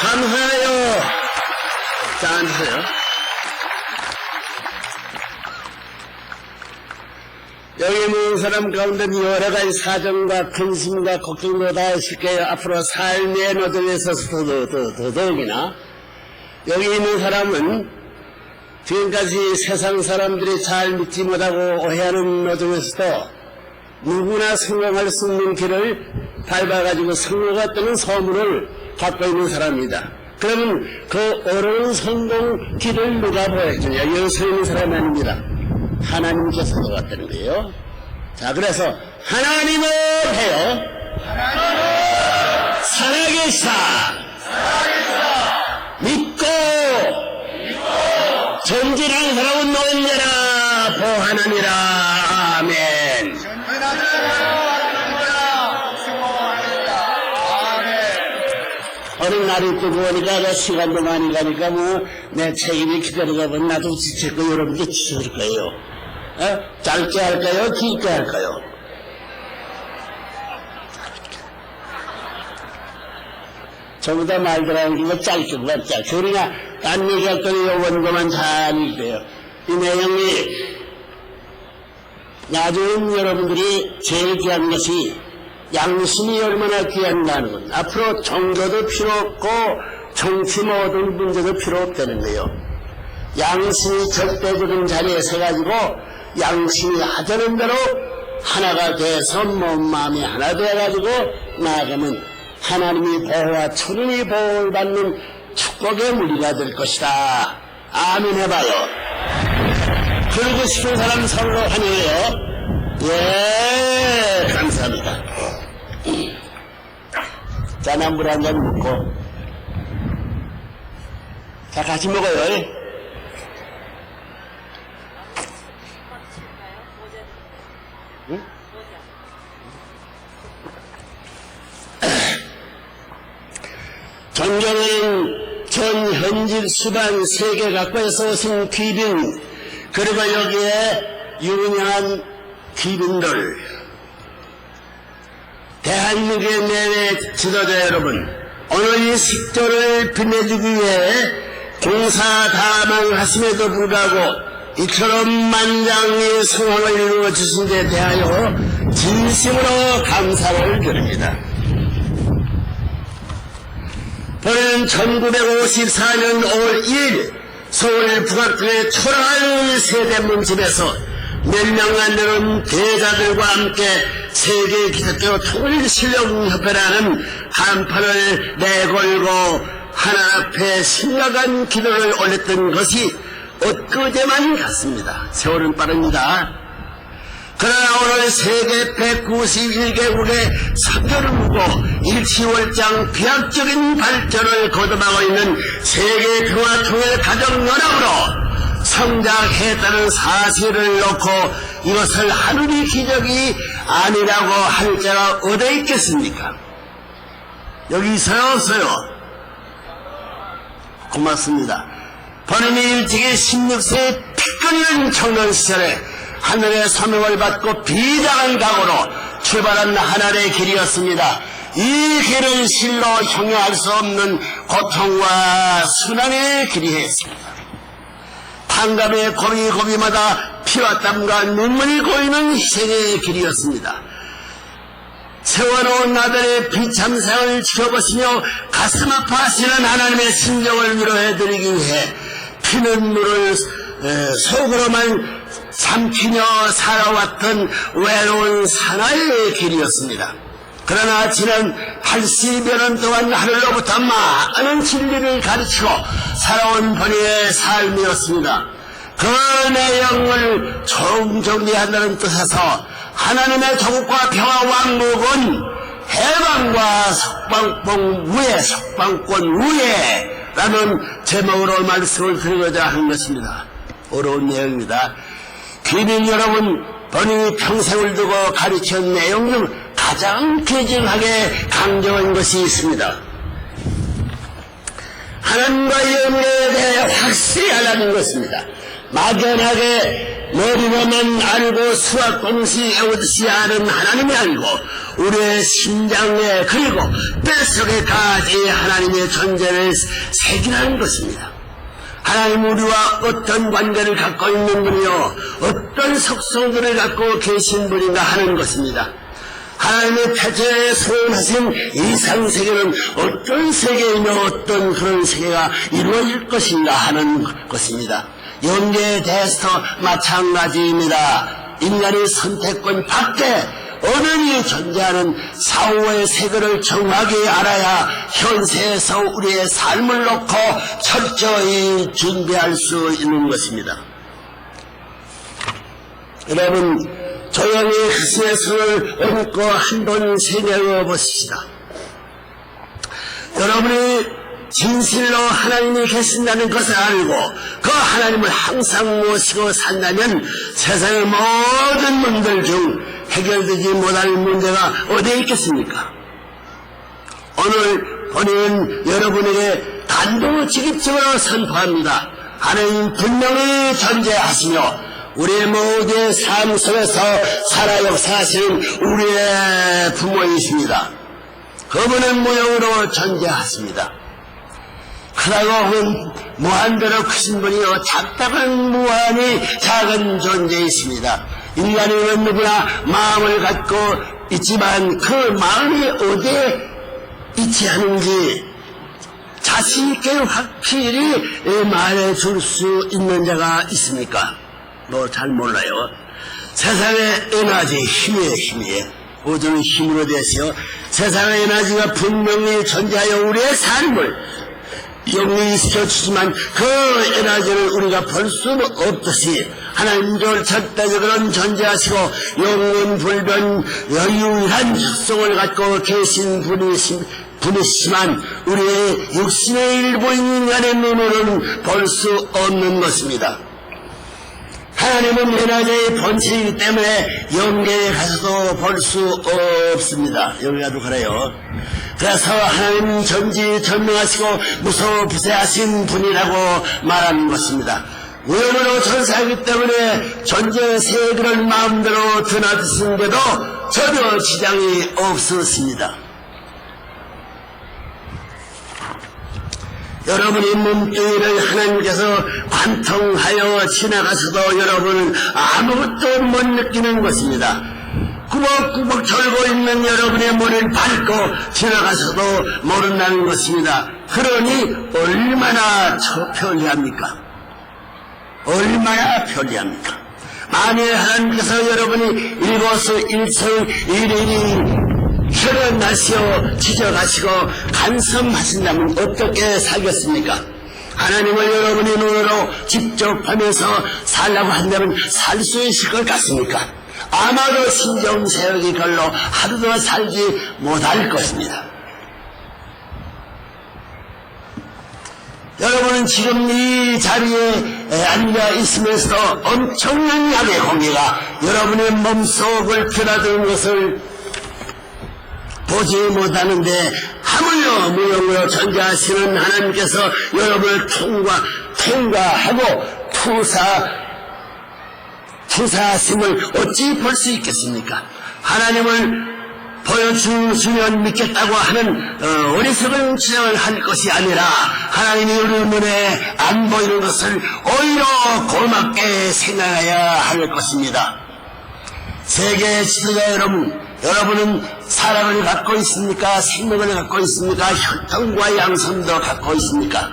감사해요. 자, 앉으세요. 여기 있는 사람 가운데 여러 가지 사정과 근심과 걱정도 다 있을 거예요. 앞으로 삶의 노동에 있어서 더더욱이나 여기 있는 사람은 지금까지 세상 사람들이 잘 믿지 못하고 오해하는 노동에서도 누구나 성공할 수 있는 길을 밟아가지고 성공가 뜨는 소문을 갖고 있는 사람입니다. 그러면 그 옳은 성공 길을 누가 보여주냐? 여기 서 있는 사람이 아닙니다. 하나님께서 도왔다는 거예요. 자, 그래서 하나님을 해요. 살아계사 믿고 전진한 사람은 노인네라 보하나니라. 아멘. 어린 날이 뜨고 오니까 시간도 많이 가니까 내 책임이 기다리다 보면 나도 지칠 거고 여러분도 지칠 거예요. 짧게 할까요? 길게 할까요? 전부 다 말들 하는 게 짧게 뭐가 짧게. 우리가 딴 얘기할 거니 원고만 잘 읽어요. 이 내용이 나중에 여러분들이 제일 귀한 것이 양심이 얼마나 귀한가는 건 앞으로 종교도 필요 없고 정치 모든 문제도 필요 없다는 거예요. 양심이 절대적인 자리에 서가지고 양심이 하자는 대로 하나가 돼서 몸 마음이 하나 돼가지고 나아가면 하나님이 보호와 천운이 보호를 받는 축복의 무리가 될 것이다. 아멘 해봐요. 그러고 싶은 사람 서로 환영해요. 예, 감사합니다. 짠한 물 한 잔 먹고 자, 같이 먹어요. 응? 존경하는 전현직 수반 세계각국에서 오신 귀빈, 그리고 여기에 유명한 귀빈들, 대한민국의 내외 지도자 여러분, 오늘 이 식조를 빛내주기 위해 공사다망하심에도 불구하고 이처럼 만장의 성황을 이루어 주신 데 대하여 진심으로 감사를 드립니다. 본인은 1954년 5월 2일 서울 북악동의 초라한 세대문 집에서 몇 명만 되는 대자들과 함께 세계 기독교 통일실력협회라는 한판을 내걸고 하나 앞에 심각한 기도를 올렸던 것이 엊그제만 같습니다. 세월은 빠릅니다. 그러나 오늘 세계 191개국의 선교를 두고 일치월장 비약적인 발전을 거듭하고 있는 세계 평화통일 가정연합으로 성장했다는 사실을 놓고 이것을 하늘의 기적이 아니라고 할 자가 어디 있겠습니까? 여기 있어요, 없어요? 고맙습니다. 본인이 일찍이 16세의 피끓는 청년 시절에 하늘의 사명을 받고 비장한 각오로 출발한 하나의 길이었습니다. 이 길은 실로 형용할 수 없는 고통과 순환의 길이었습니다. 탄감의 고비고비마다 피와 땀과 눈물이 고이는 희생의 길이었습니다. 세워놓은 나들의 비참생을 지켜보시며 가슴 아파하시는 하나님의 심정을 위로해드리기 위해 피눈물을 속으로만 삼키며 살아왔던 외로운 사나이의 길이었습니다. 그러나 지난 80여 년 동안 하늘로부터 많은 진리를 가르치고 살아온 본인의 삶이었습니다. 그 내용을 총정리한다는 뜻에서 하나님의 조국과 평화 왕국은 해방과 석방권 우회라는 제목으로 말씀을 드리고자 하는 것입니다. 어려운 내용입니다. 귀빈 여러분, 본인이 평생을 두고 가르친 내용 중 가장 귀중하게 강조한 것이 있습니다. 하나님과의 연계에 대해 확실히 하라는 것입니다. 막연하게 머리로만 알고 수학 공식 외우듯이 아는 하나님이 아니고 우리의 심장에 그리고 뼛속에까지 하나님의 존재를 새기라는 것입니다. 하나님 우리와 어떤 관계를 갖고 있는 분이요 어떤 속성들을 갖고 계신 분인가 하는 것입니다. 하나님의 태초에 소원하신 이상세계는 어떤 세계이며 어떤 그런 세계가 이루어질 것인가 하는 것입니다. 영계에 대해서도 마찬가지입니다. 인간의 선택권 밖에 어른이 존재하는 사후의 세계를 정확히 알아야 현세에서 우리의 삶을 놓고 철저히 준비할 수 있는 것입니다. 여러분, 조용히 가슴에 손을 얹고 한번 생각해 보십시다. 여러분이 진실로 하나님이 계신다는 것을 알고 그 하나님을 항상 모시고 산다면 세상의 모든 문제들 중 해결되지 못할 문제가 어디에 있겠습니까? 오늘 본인 여러분에게 단도직입적으로 선포합니다. 하나님 분명히 존재하시며 우리의 모든 삶 속에서 살아 역사하시는 우리의 부모이십니다. 그분은 무형으로 존재하십니다. 크다고 하면 무한대로 크신 분이요 작다고는 무한히 작은 존재이십니다. 인간은 누구나 마음을 갖고 있지만 그 마음이 어디에 있지 않은지 자신있게 확실히 말해줄 수 있는 자가 있습니까? 잘 몰라요. 세상의 에너지, 힘이에요. 우주는 힘으로 되세요. 세상의 에너지가 분명히 존재하여 우리의 삶을 영리시켜주지만 그 에너지를 우리가 볼 수는 없듯이 하나님도 절대적으로 존재하시고 영원불변 유일한 특성을 갖고 계신 분이시지만 우리의 육신의 일부인 인간의 눈으로는 볼 수 없는 것입니다. 하나님은 에너지의 본체이기 때문에 영계에 가서도 볼 수 없습니다. 여기가도 그래요. 그래서 하나님 전지전능하시고 무소부세하신 분이라고 말하는 것입니다. 우연으로 전사하기 때문에 존재의 세계를 마음대로 드나드시는데도 전혀 지장이 없었습니다. 여러분이 몸뚱이를 하나님께서 관통하여 지나가서도 여러분은 아무것도 못 느끼는 것입니다. 꾸벅꾸벅 졸고 있는 여러분의 머리를 밟고 지나가서도 모른다는 것입니다. 그러니 얼마나 편리합니까? 얼마나 편리합니까? 만일 하나님께서 여러분이 일거수일투 일일이 혈연나시어 지져가시고 간섭하신다면 어떻게 살겠습니까? 하나님을 여러분의 눈으로 직접 하면서 살라고 한다면 살 수 있을 것 같습니까? 아마도 신정세력이 걸로 하루도 살지 못할 것입니다. 여러분은 지금 이 자리에 앉아 있으면서도 엄청난 약의 공기가 여러분의 몸속을 드나드는 것을 보지 못하는데 하물며 무형으로 존재하시는 하나님께서 여러분을 통과하고 투사하심을 어찌 볼 수 있겠습니까? 하나님을 보여주시면 믿겠다고 하는 어리석은 주장을 할 것이 아니라 하나님이 우리 눈에 안 보이는 것을 오히려 고맙게 생각해야 할 것입니다. 세계의 지도자 여러분은 사랑을 갖고 있습니까? 생명을 갖고 있습니까? 혈통과 양성도 갖고 있습니까?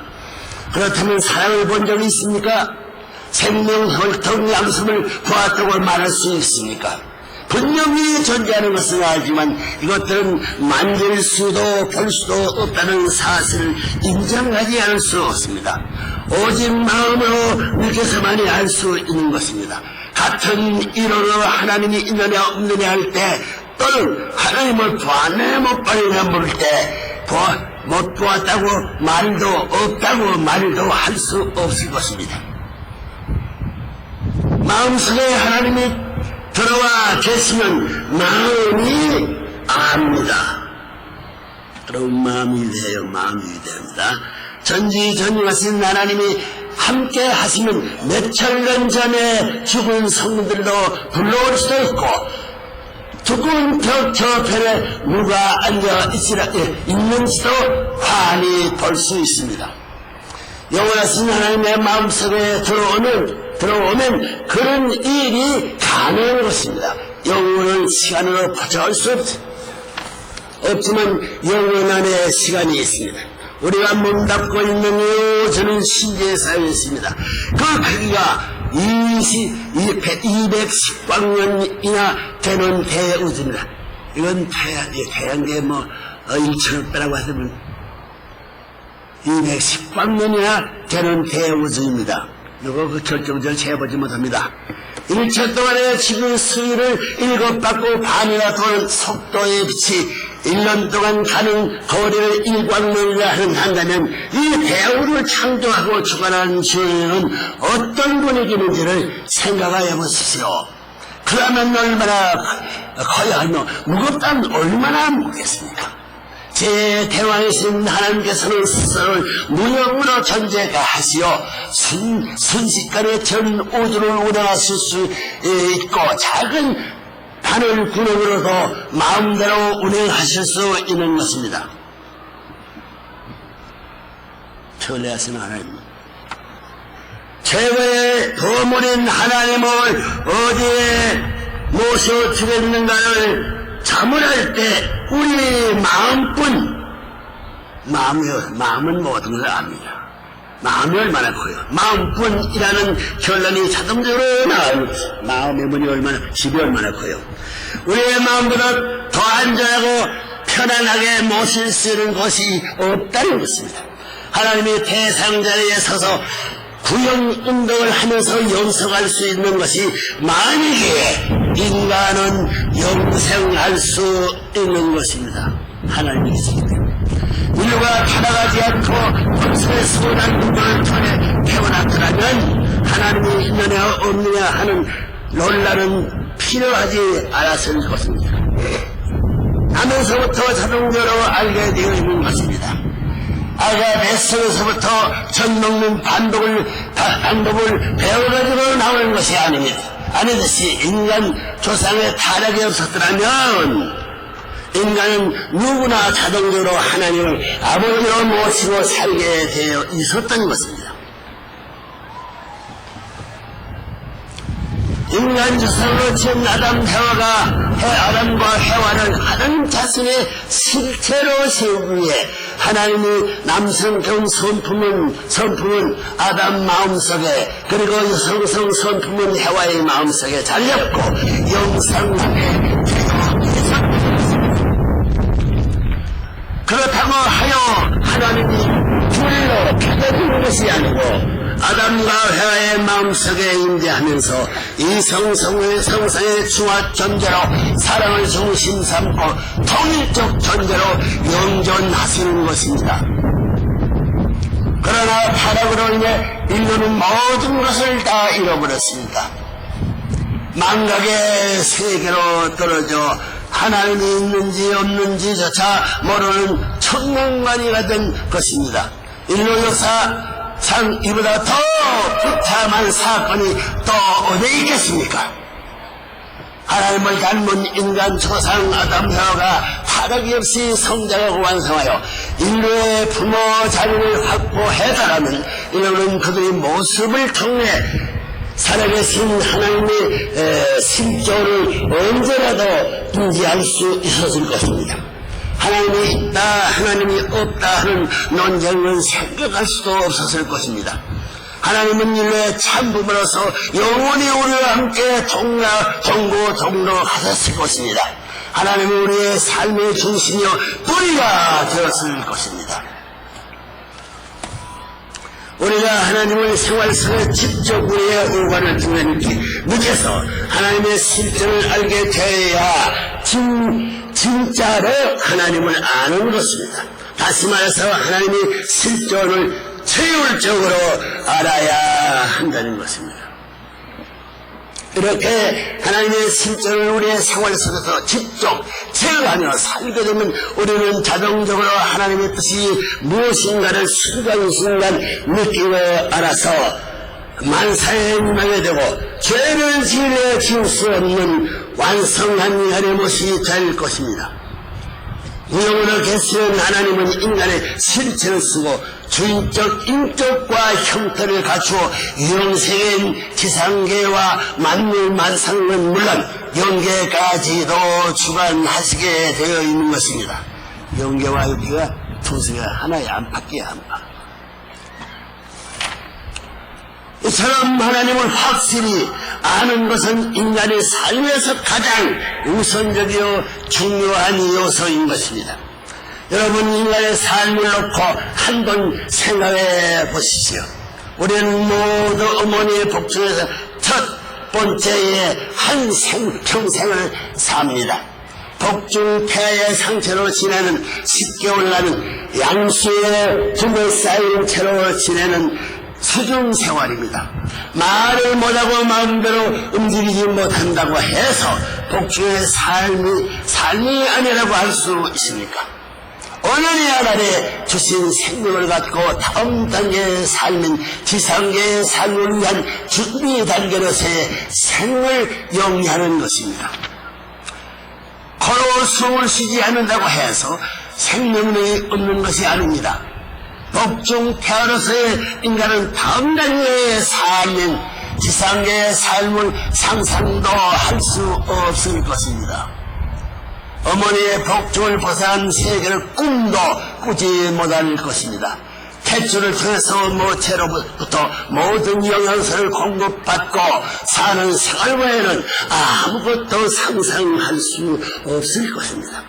그렇다면 사랑을 본 적이 있습니까? 생명, 혈통, 양성을 보았다고 말할 수 있습니까? 분명히 존재하는 것은 알지만 이것들은 만질 수도 볼 수도 없다는 사실을 인정하지 않을 수 없습니다. 오직 마음으로 느껴서만이 알 수 있는 것입니다. 같은 이론으로 하나님이 있느냐 없느냐 할 때 또는 하나님을 보았네 못 보았냐 물을 때 못 보았다고 말도 없다고 말도 할 수 없을 것입니다. 마음속에 하나님이 들어와 계시면 마음이 압니다. 그럼 마음이 돼요. 마음이 됩니다. 전지전능하신 하나님이 함께 하시면 몇천년 전에 죽은 성들도 불러올 수도 있고 두꺼운 벽 저편에 누가 앉아 있는지도 환히 볼 수 있습니다. 영원하신 하나님의 마음속에 들어오면 그런 일이 가능한 것입니다. 영원한 시간으로 보존할 수 없지만 영원 안에 시간이 있습니다. 우리가 몸 닫고 있는 요저는 신비에 쌓여 있습니다. 그 크기가 210광년이나 되는 대우주입니다. 이건 태양계 일천억 배라고 하면 210광년이나 되는 대우주입니다. 이거 그 결정적으로 재보지 못합니다. 1초 동안에 지구 수위를 7바퀴 반이나 도는 속도의 빛이 1년 동안 가는 거리를 1광년이라 한다면 이 대우를 창조하고 주관한 주인은 어떤 분위기인지를 생각해 보십시오. 그러면 얼마나 커야 하며 무겁다면 얼마나 무겁겠습니까? 제 대왕이신 하나님께서는 스스로를 무형으로 존재하시어 순식간에 전 우주를 운행하실 수 있고 작은 바늘 구멍으로도 마음대로 운행하실 수 있는 것입니다. 편리하신 하나님, 최고의 보물인 하나님을 어디에 모셔주겠는가를 자문할 때 우리 마음은 모든 걸 압니다. 마음이 얼마나 커요. 마음뿐이라는 결론이 자동적으로 나와요. 마음의 문이 집이 얼마나 커요. 우리의 마음보다 더 안전하고 편안하게 모실 수 있는 곳이 없다는 것입니다. 하나님이 대상자리에 서서 구형운동을 하면서 영성할 수 있는 것이 만약에 인간은 영생할 수 있는 것입니다. 하나님이 있습니다. 인류가 타락하지 않고 평소에 선한 운동을 통해 태어났더라면 하나님이 있느냐 없느냐 하는 논란은 필요하지 않았을 것입니다. 나면서부터 자동적으로 알게 되어 있는 것입니다. 아가 뱃속에서부터 젖 먹는 방법을 배워가지고 나오는 것이 아닙니다. 아니듯이 인간 조상의 타락이 없었더라면 인간은 누구나 자동적으로 하나님을 아버지로 모시고 살게 되어 있었던 것입니다. 인간 조상으로 지은 아담과 해와를 하나님 자신의 실체로 세우기 위해 하나님이 남성형 성품은 아담 마음속에 그리고 여성성 성품은 해와의 마음속에 잘렸고 영상하게 그렇다고 하여 하나님이 둘로 펴져진 것이 아니고 아담과 해와의 마음속에 임재하면서 이 성성의 중화 존재로 사랑을 중심 삼고 통일적 존재로 영존하시는 것입니다. 그러나 타락으로 인해 인류는 모든 것을 다 잃어버렸습니다. 망각의 세계로 떨어져 하나님이 있는지 없는지조차 모르는 천문관이가 된 것입니다. 인류 역사상 이보다 더 비참한 사건이 또 어디 있겠습니까? 하나님을 닮은 인간 조상 아담 해와가 타락이 없이 성장하고 완성하여 인류의 부모 자리를 확보해달라면 이는 그들의 모습을 통해 살아계신 하나님의 실존을 언제라도 인지할 수 있었을 것입니다. 하나님이 있다 하나님이 없다 하는 논쟁은 생각할 수도 없었을 것입니다. 하나님은 인류의 참부모로서 영원히 우리와 함께 동로하셨을 것입니다. 하나님은 우리의 삶의 중심이요 뿌리가 되었을 것입니다. 우리가 하나님의 생활 속에 직접 우리의 오관을 느껴서 하나님의 실존을 알게 되어야 진짜로 하나님을 아는 것입니다. 다시 말해서 하나님의 실존을 체율적으로 알아야 한다는 것입니다. 이렇게 하나님의 실존을 우리의 생활 속에서 직접 체험하며 살게 되면 우리는 자동적으로 하나님의 뜻이 무엇인가를 순간순간 느끼고 알아서 만사에 임하게 되고 죄를 지을 수 없는 완성한 인간의 모습이 될 것입니다. 무용으로 계시는 하나님은 인간의 실체를 쓰고 주인적 인격과 형태를 갖추어 영세계인 지상계와 만물 만상은 물론 영계까지도 주관하시게 되어 있는 것입니다. 영계와 육계가 두세가 하나의 안팎이야 한파. 이처럼 하나님을 확실히 아는 것은 인간의 삶에서 가장 우선적이요 중요한 요소인 것입니다. 여러분, 인간의 삶을 놓고 한번 생각해 보십시오. 우리는 모두 어머니의 복중에서 첫 번째의 한 평생을 삽니다. 복중 폐의 상태로 지내는 10개월 나는 양수에 둘러싸인 채로 지내는 수중생활입니다. 말을 못하고 마음대로 움직이지 못한다고 해서 복중의 삶이 아니라고 할 수 있습니까? 어머니 하나님의 주신 생명을 갖고 다음 단계의 삶인 지상계의 삶을 위한 준비 단계로서의 생을 영위하는 것입니다. 코로 숨을 쉬지 않는다고 해서 생명력이 없는 것이 아닙니다. 복중 폐하로서의 인간은 다음 단계의 삶인 지상계의 삶을 상상도 할 수 없을 것입니다. 어머니의 복중을 벗어난 세계를 꿈도 꾸지 못할 것입니다. 탯줄을 통해서 모체로부터 모든 영양소를 공급받고 사는 생활 외에는 아무것도 상상할 수 없을 것입니다.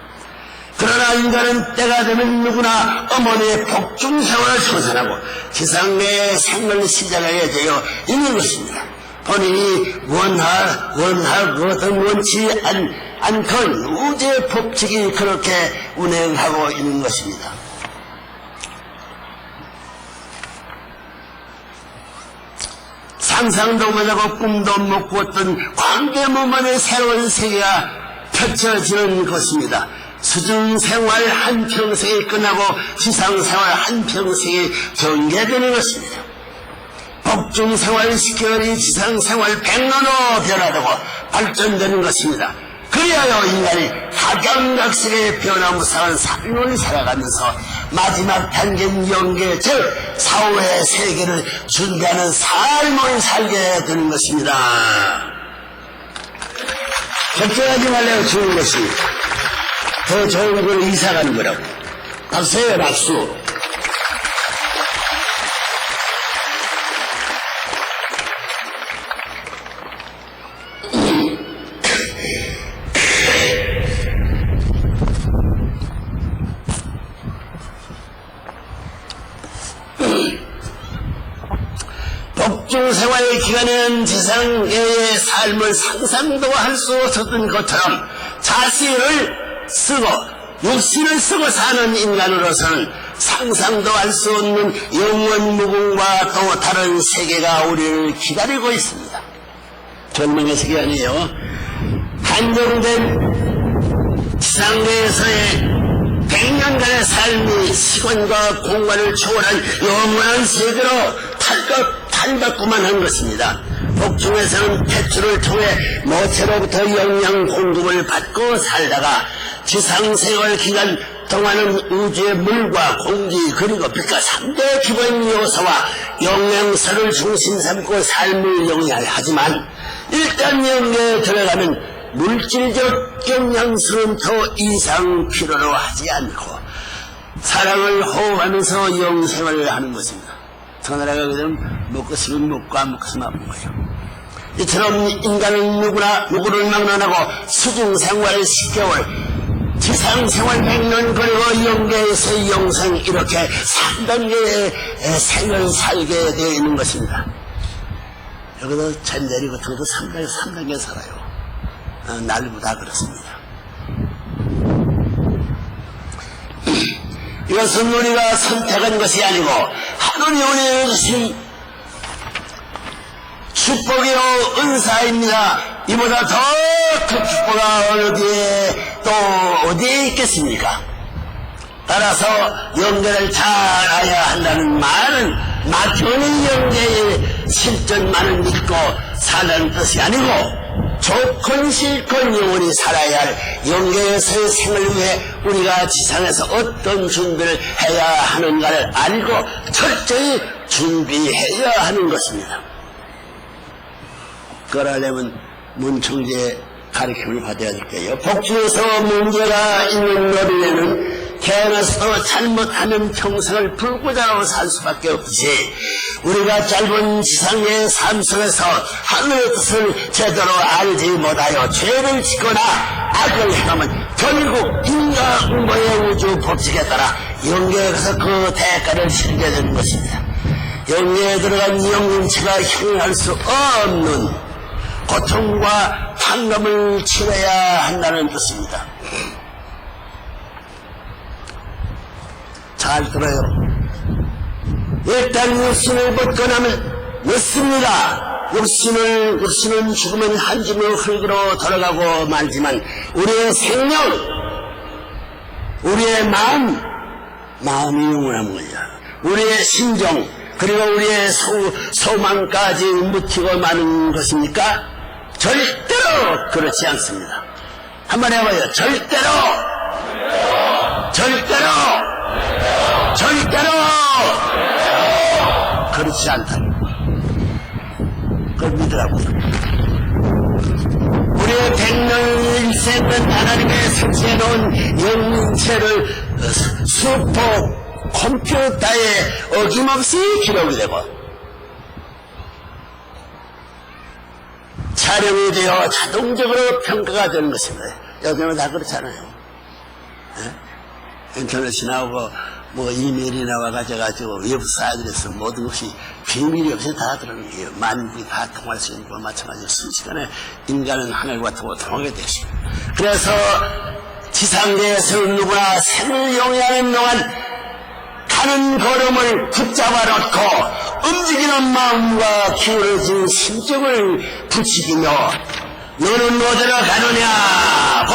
그러나 인간은 때가 되면 누구나 어머니의 복중 생활을 청산하고 지상계의 생을 시작하게 되어 있는 것입니다. 본인이 원하거든 원치 않건 우주의 법칙이 그렇게 운행하고 있는 것입니다. 상상도 못하고 꿈도 못 꾸었던 광대무만의 새로운 세계가 펼쳐지는 것입니다. 수중생활 한평생이 끝나고 지상생활 한평생이 전개되는 것입니다. 복중생활 10개월이 지상생활 100년으로 변화되고 발전되는 것입니다. 그리하여 인간이 각양각색의 변화무쌍한 삶을 살아가면서 마지막 단계인 영계 즉 사후의 세계를 준비하는 삶을 살게 되는 것입니다. 걱정하지 말라고 주는 것이 더 좋은 걸 이사가는 거라고. 박수예요, 박수. 복중생활 기간에는 지상계의 삶을 상상도 할 수 없었던 것처럼 자신을 쓰고 육신을 쓰고 사는 인간으로서는 상상도 할 수 없는 영원 무궁과 또 다른 세계가 우리를 기다리고 있습니다. 절망의 세계 아니에요. 한정된 지상계에서의 100년간의 삶이 시간과 공간을 초월한 영원한 세계로 탈바꿈만 한 것입니다. 복중에서는 탯줄을 통해 모체로부터 영양 공급을 받고 살다가 지상생활 기간 동안은 우주의 물과 공기 그리고 빛과 3대 기본 요소와 영양소를 중심 삼고 삶을 영위하야 하지만 일단 영계에 들어가면 물질적 영양소는 더 이상 필요로 하지 않고 사랑을 호흡하면서 영생을 하는 것입니다. 터나라가 그냥 먹고 싶으면 먹고 안 먹고 싶으면 안 먹어요. 이처럼 인간은 누구를 막론하고 수중생활 10개월 지상생활 100년 그리고 영계에서 영생 이렇게 3단계의 생을 살게 되어 있는 것입니다. 여기도 젠데리 같은 것도 3단계 살아요. 날보다 그렇습니다. 이것은 우리가 선택한 것이 아니고 하느님 우리에게 주신 축복이요 은사입니다. 이보다 더 큰 축복가 어디에 있겠습니까? 따라서 영계를 잘 알아야 한다는 말은 막혀있는 영계의 실존만을 믿고 살라는 뜻이 아니고 좋건 싫건 영원히 살아야 할 영계에서의 생을 위해 우리가 지상에서 어떤 준비를 해야 하는가를 알고 철저히 준비해야 하는 것입니다. 그러려면 문총재의 가르침을 받아야 될 거예요. 복주에서 문제가 있는 너희에는 태어나서 잘못하면 평생을 불구자로 살 수밖에 없지, 우리가 짧은 지상의 삶 속에서 하늘의 뜻을 제대로 알지 못하여 죄를 짓거나 악을 행하면 결국 인과응보의 우주 법칙에 따라 영계에 가서 그 대가를 치르게 되는 것입니다. 영계에 들어간 영림체가 형용할 수 없는 고통과 판감을 치러야 한다는 뜻입니다. 잘 들어요. 일단 육신을 벗고 나면 늦습니다. 육신은 죽으면 한 줌의 흙으로 돌아가고 말지만 우리의 생명, 우리의 마음이 영원한 거야. 우리의 심정, 그리고 우리의 소망까지 묻히고 마는 것입니까? 절대로 그렇지 않습니다. 한번 해봐요. 절대로 그렇지 않다. 그걸 믿으라고요. 우리의 백년일생은 하나님의 설치해놓은 영체를 슈퍼 컴퓨터에 어김없이 기록이 되고 촬영이 되어 자동적으로 평가가 되는 것입니다. 요즘은 다 그렇잖아요. 네? 인터넷이 나오고 뭐 이메일이 나와가지고 웹사이트에서 모든 것이 비밀이 없이 다 들어오는 거예요. 만국이 다 통할 수 있는 것과 마찬가지로 순식간에 인간은 하늘과 통하게 되십니다. 그래서 지상계에서는 누구나 생을 용이하는 동안 가는 걸음을 붙잡아 놓고 움직이는 마음과 기울어진 심정을 부추기며 너는 어디로 가느냐고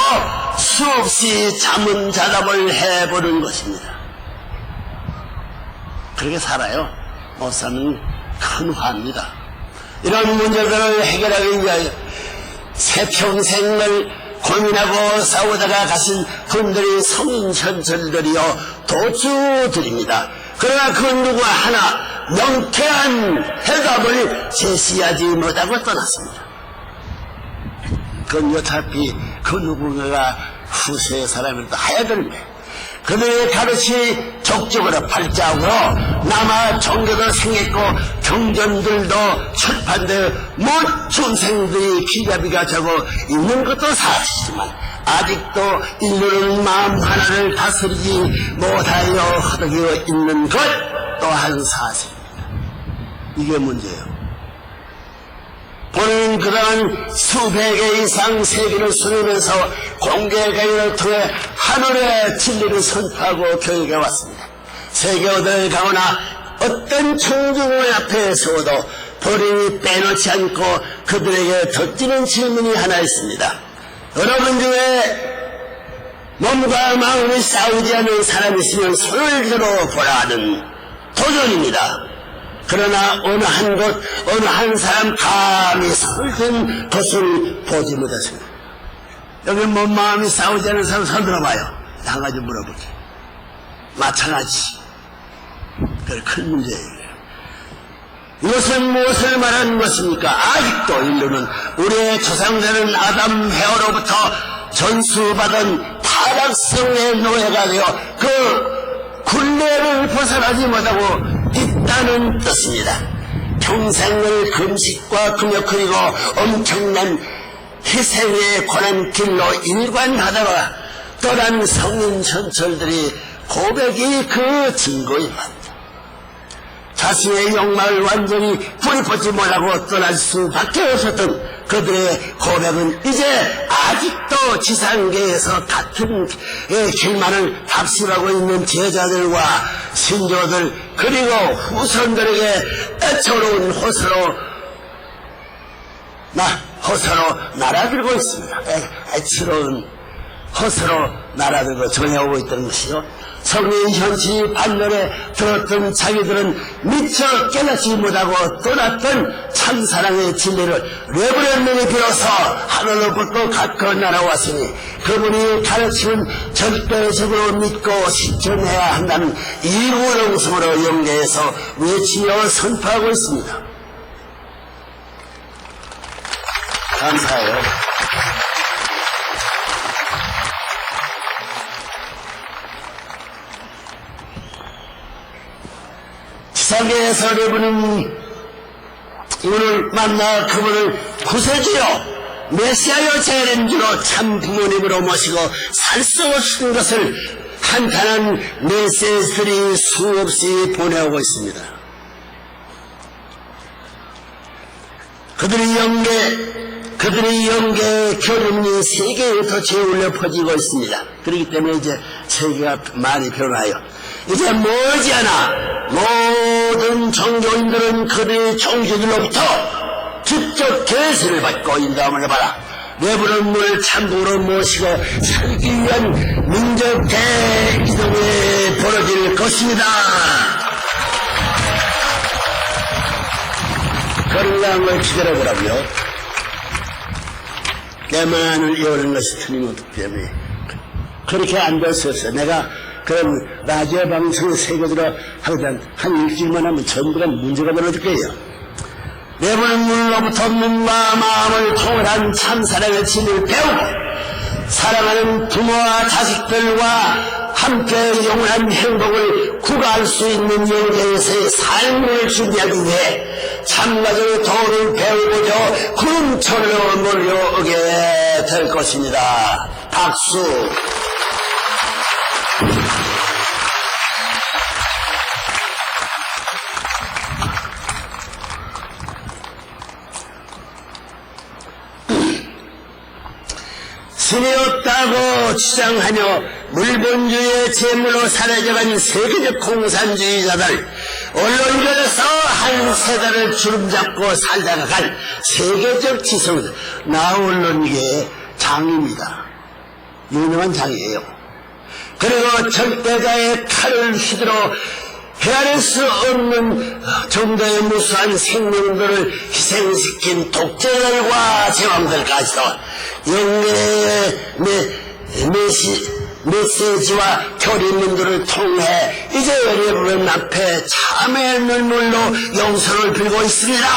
수없이 자문자답을 해보는 것입니다. 그렇게 살아요. 못 사는 큰 화입니다. 이런 문제들을 해결하기 위하여 새 평생을 고민하고 싸우다가 가신 분들이 성인 현철들이요 도주들입니다. 그러나 그 누구 하나 명쾌한 해답을 제시하지 못하고 떠났습니다. 그건 어차피 그 누군가가 후세의 사람을 또 해야 되는데, 그들의 가르치 적적으로 발자국으로 남아 종교도 생겼고 경전들도 출판되어 모중생들이 기자비가 적어 있는 것도 사실이지만 아직도 인류는 마음 하나를 다스리지 못하여 허덕이어 있는 것 또한 사실입니다. 이게 문제예요. 본인은 그동안 수백 개 이상 세계를 수놓으면서 공개강의를 통해 하늘의 진리를 선포하고 교육해 왔습니다. 세계 어딜 가거나 어떤 청중의 앞에 서도 본인이 빼놓지 않고 그들에게 던지는 질문이 하나 있습니다. 여러분 중에 몸과 마음이 싸우지 않는 사람이 있으면 손을 들어 보라는 도전입니다. 그러나 어느 한 곳, 어느 한 사람 감히 손을 든 것을 보지 못했습니다. 여기 몸 마음이 싸우지 않는 사람 손 들어봐요. 한 가지 물어볼게. 마찬가지. 그게 큰 문제예요. 이것은 무엇을 말하는 것입니까? 아직도 인류는 우리의 조상들은 아담 해어로부터 전수받은 타락성의 노예가 되어 그 굴레를 벗어나지 못하고 있다는 뜻입니다. 평생을 금식과 금욕 그리고 엄청난 희생의 고난길로 일관하다가 떠난 성인 전철들이 고백이 그 증거입니다. 자신의 욕망을 완전히 뿌리 뽑지 못하고 떠날 수밖에 없었던 그들의 고백은 이제 아직도 지상계에서 같은 길만을 답습하고 있는 제자들과 신조들 그리고 후손들에게 애처로운 호소로 날아들고 있습니다. 애처로운 호소로 날아들고 전해오고 있다는 것이요. 성인 현실이 반면에 들었던 자기들은 미처 깨닫지 못하고 떠났던 참사랑의 진리를 레브런님이 비로소 하늘로부터 가까이 날아왔으니 그분이 가르침은 절대적으로 믿고 실천해야 한다는 이구영성으로 연계해서 외치며 선포하고 있습니다. 감사해요. 지상계에서 여러분은 오늘 만나 그분을 구세주요 메시아여 재림주로 참 부모님으로 모시고 살 수 없는 것을 한탄한 메시지들이 수없이 보내오고 있습니다. 그들의 영계 교훈이 세계에서 재울려 퍼지고 있습니다. 그렇기 때문에 이제 세계가 많이 변하여 이제 머지않아 모든 종교인들은 그들의 종교들로부터 직접 계시를 받고 인도함을 해봐라. 레브런을 참부로 모시고 살기 위한 민족 대이동이 벌어질 것입니다. 그런 걸 기다려보라고요. 때만을 이어는 것이 틀림없기 때문에 그렇게 앉았었어. 내가 그런 라디오 방송을 세계적으로 하거든 한 일주일만 하면 전부가 문제가 벌어질 거예요. 레브런으로부터 눈과 마음을 통일한 참사랑의 진리를 배우고 사랑하는 부모와 자식들과 함께 영원한 행복을 구가할 수 있는 영계에서의 삶을 준비하기 위해 참가적인 도를 배우고자 구름천으로 몰려오게 될 것입니다. 박수. 신이 없다고 주장하며 물본주의의 제물로 사라져간 세계적 공산주의자들, 언론계에서 한 세대를 주름잡고 살다가 간 세계적 지성들, 나 언론계의 장입니다. 유명한 장이에요. 그리고 절대자의 칼을 휘두르 헤아릴 수 없는 정도의 무수한 생명들을 희생시킨 독재자들과 제왕들까지도 영계의 메시지와 교리문들을 통해 이제 여러분 앞에 참의 눈물로 용서를 빌고 있습니다.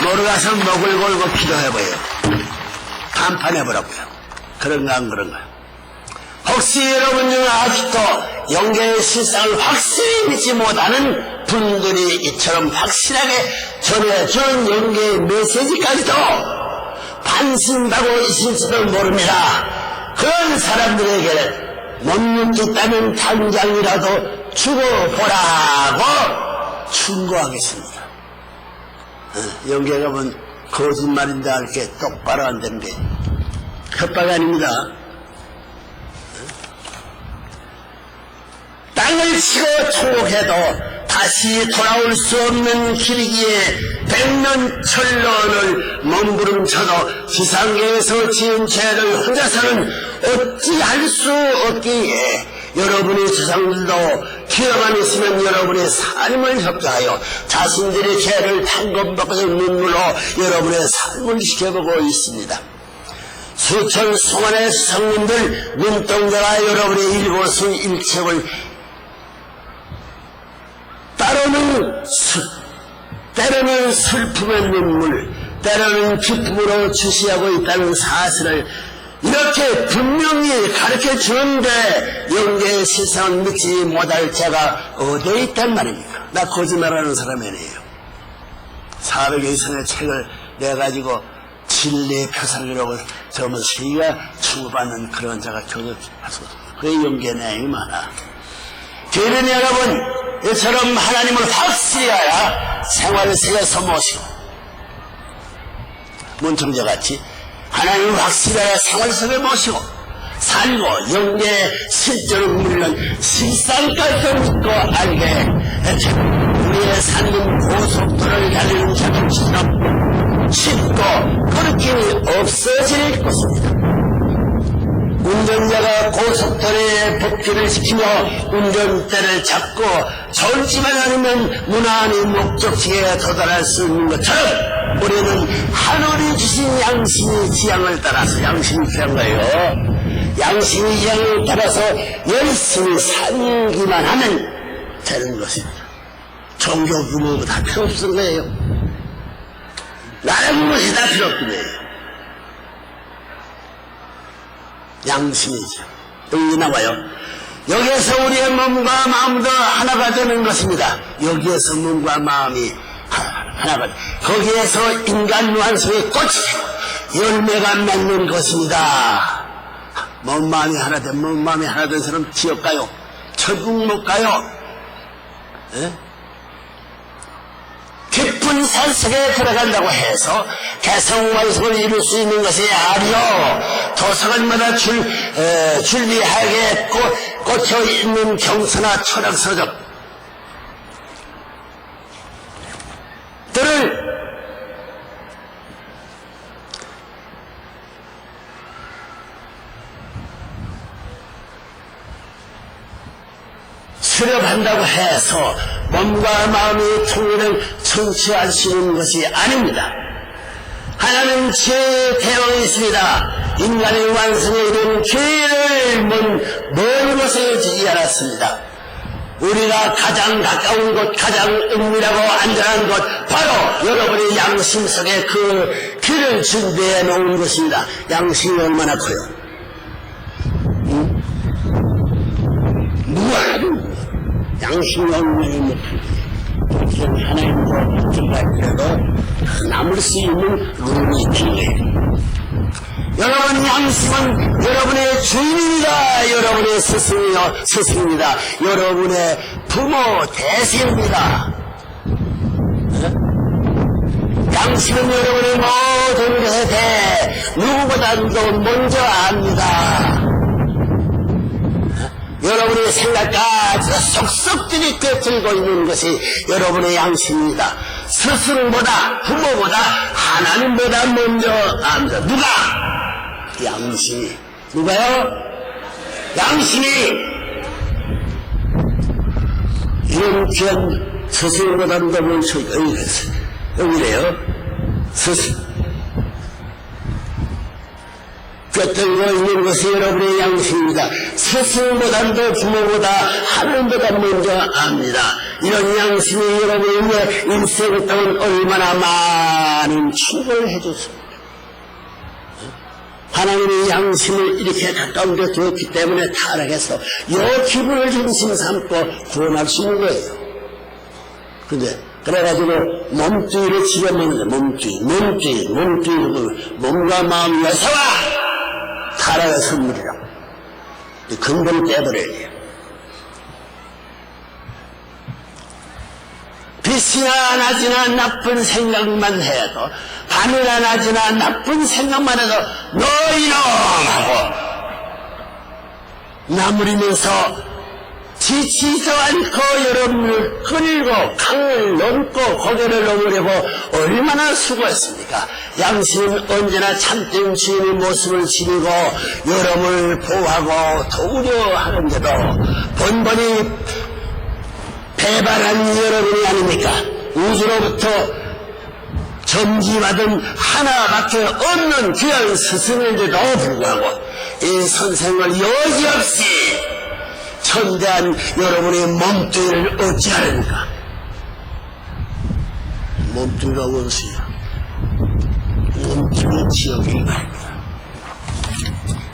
모르가서 목을 걸고 기도해봐요. 간판해보라고요. 그런가 안 그런가. 혹시 여러분 중 아직도 영계의 실상을 확실히 믿지 못하는 분들이 이처럼 확실하게 전해주는 영계의 메시지까지도 반신하고 있을지도 모릅니다. 그런 사람들에게는 못 믿겠다면 당장이라도 죽어보라고 충고하겠습니다. 영계가 뭔 거짓말인데 할게 똑바로 안 되는 게 협박이 아닙니다. 땅을 치고 초록해도 다시 돌아올 수 없는 길기에 백년천년을 몸부림쳐도 지상계에서 지은 죄를 혼자서는 어찌할 수 없기에 여러분의 조상들도 기회만 있으면 여러분의 삶을 협조하여 자신들의 죄를 탕검받고 눈물로 여러분의 삶을 지켜보고 있습니다. 수천 수만의 성님들 눈동자가 여러분의 일거수 일책을 때로는 슬픔의 눈물, 때로는 기쁨으로 주시하고 있다는 사실을 이렇게 분명히 가르쳐 주는데 영계의 실상을 믿지 못할 자가 어디에 있단 말입니까? 나 거짓말하는 사람이 아니에요. 400여 이상의 책을 내가지고 진리의 표상이라고 저면 세계가 추구받는 그런 자가 교섭하소서. 그의 영계의 내용이 많아. 교회는 여러분 이처럼 하나님을 확실히 알아 생활을 속에서 모시고 문청자같이 하나님을 확실히 알아 생활 속에 모시고 살고 영계의 실제로 물론 실상까지도 믿고 알게 우리의 삶은 고속도로를 달리는 자동차처럼 쉽고 그렇게 없어질 것입니다. 운전 고속도로에 복귀를 시키며 운전대를 잡고 절지만 않으면 무난히 목적지에 도달할 수 있는 것처럼 우리는 하늘이 주신 양심의 지향을 따라서, 양심이 필요한 거예요. 양심의 지향을 따라서 열심히 살기만 하면 되는 것입니다. 종교 규모가 다 필요 없는 거예요. 나라는 것이 다 필요 없는 거예요. 양심이죠. 여기 나와요. 여기에서 우리의 몸과 마음도 하나가 되는 것입니다. 여기에서 몸과 마음이 하나가 돼. 거기에서 인간 완성의 꽃이 열매가 맺는 것입니다. 몸 마음이 하나 된, 몸 마음이 하나 된 사람 지옥 가요? 천국 못 가요? 에? 깊은 산속에 들어간다고 해서 개성완성을 이룰 수 있는 것이 아니요. 도서관마다 줄비하게 꽂혀 있는 경서나 철학서적 들을 수렵한다고 해서 몸과 마음의 통일을 성취할 수 있는 것이 아닙니다. 하나님 지혜의 대왕이 있습니다. 인간의 완성에 이르는 기회를 먼 곳에 주지 않았습니다. 우리가 가장 가까운 곳, 가장 은밀하고 안전한 곳, 바로 여러분의 양심 속에 그 길을 준비해 놓은 것입니다. 양심이 얼마나 커요? 무한 양심이 얼마나 높은지. 하나님도 들어가더라도 남을 수 있는 룰이 필요해요. 여러분, 양심은 여러분의 주인입니다. 여러분의 스승입니다. 여러분의 부모 대세입니다. 양심은 여러분의 모든 것에 대해 누구보다도 먼저 압니다. 여러분의 생각까지 속속들이 꿰뚫고 있는 것이 여러분의 양심입니다. 스승보다, 부모보다, 하나님보다 먼저 압니다. 누가? 양심이. 누가요? 양심이. 이런 귀한 스승보다도 더 먼저 여기래요. 스승. 꿰뚫고 있는 것이 여러분의 양심입니다. 스승보다도 부모보다 하나님보다 먼저 압니다. 이런 양심이 여러분의 인생 동안 얼마나 많은 축복을 해줬습니다. 하나님의 양심을 이렇게 가까운 데 두었기 때문에 타락해서 요 기분을 중심 삼고 구원할 수 있는 거예요. 근데 그래가지고 몸뚱이를 지려먹는 거예요. 몸뚱이 몸과 마음 여사와 타락의 선물이라고. 근본을 떼버려야 돼요. 빛이나 낮이나 나쁜 생각만 해도, 밤이나 낮이나 나쁜 생각만 해도 너 이놈 하고 나무리면서 지치지도 않고 여러분을 끌고 강을 넘고 고개를 넘으려고 얼마나 수고했습니까? 양심은 언제나 참된 주인의 모습을 지니고 여러분을 보호하고 도우려 하는데도 번번이 배반한 여러분이 아닙니까? 우주로부터 점지받은 하나밖에 없는 귀한 스승인데도 불구하고 이 선생을 여지없이 천대한 여러분의 몸뚱이를 어찌하렵니까? 몸뚱이가 원수야. 몸뚱이 지옥이 말입니다.